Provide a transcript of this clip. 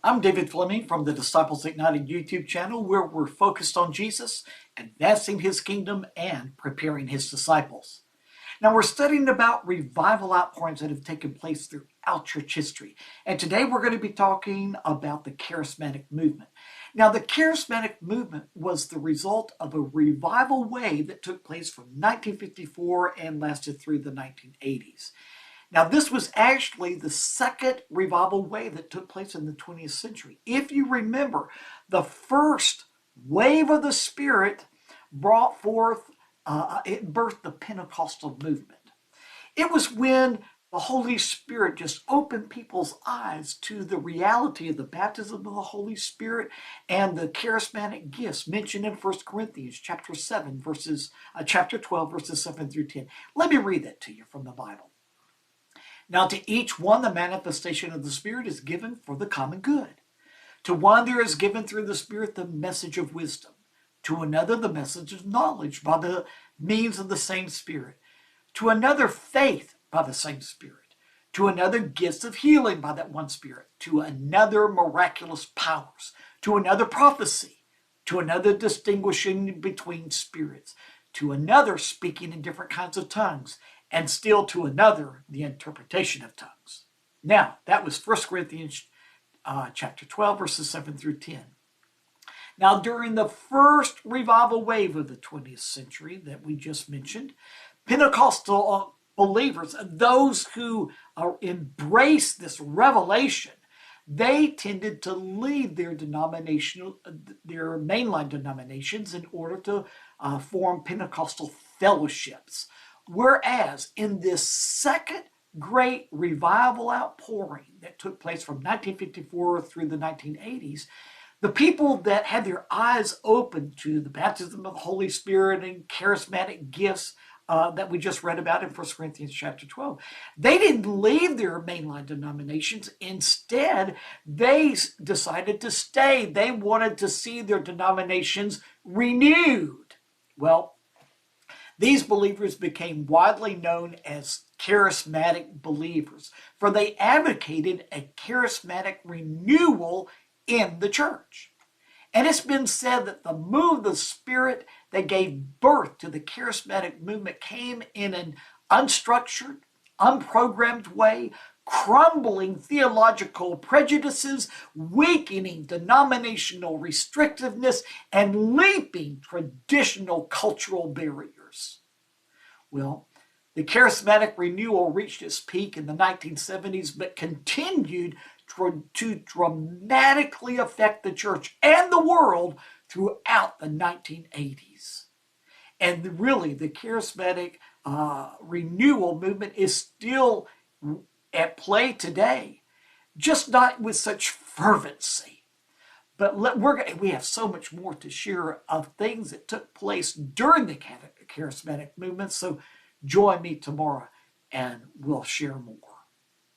I'm David Fleming from the Disciples Ignited YouTube channel, where we're focused on Jesus, advancing his kingdom, and preparing his disciples. Now, we're studying about revival outpourings that have taken place throughout church history. And today we're going to be talking about the Charismatic movement. Now, the Charismatic movement was the result of a revival wave that took place from 1954 and lasted through the 1980s. Now, this was actually the second revival wave that took place in the 20th century. If you remember, the first wave of the Spirit brought forth, it birthed the Pentecostal movement. It was when the Holy Spirit just opened people's eyes to the reality of the baptism of the Holy Spirit and the charismatic gifts mentioned in 1 Corinthians chapter 12, verses 7 through 10. Let me read that to you from the Bible. Now, to each one, the manifestation of the Spirit is given for the common good. To one, there is given through the Spirit the message of wisdom. To another, the message of knowledge by the means of the same Spirit. To another, faith by the same Spirit. To another, gifts of healing by that one Spirit. To another, miraculous powers. To another, prophecy. To another, distinguishing between spirits. To another, speaking in different kinds of tongues. And still to another, the interpretation of tongues. Now, that was 1 Corinthians chapter 12, verses 7 through 10. Now, during the first revival wave of the 20th century that we just mentioned, Pentecostal believers, those who embraced this revelation, they tended to leave their mainline denominations in order to form Pentecostal fellowships. Whereas in this second great revival outpouring that took place from 1954 through the 1980s, the people that had their eyes open to the baptism of the Holy Spirit and charismatic gifts that we just read about in 1 Corinthians chapter 12, they didn't leave their mainline denominations. Instead, they decided to stay. They wanted to see their denominations renewed. Well, these believers became widely known as charismatic believers, for they advocated a charismatic renewal in the church. And it's been said that the move of the Spirit that gave birth to the charismatic movement came in an unstructured, unprogrammed way, crumbling theological prejudices, weakening denominational restrictiveness, and leaping traditional cultural barriers. Well, the charismatic renewal reached its peak in the 1970s, but continued to dramatically affect the church and the world throughout the 1980s. And really, the charismatic renewal movement is still at play today, just not with such fervency. But we have so much more to share of things that took place during the charismatic movement. So join me tomorrow and we'll share more.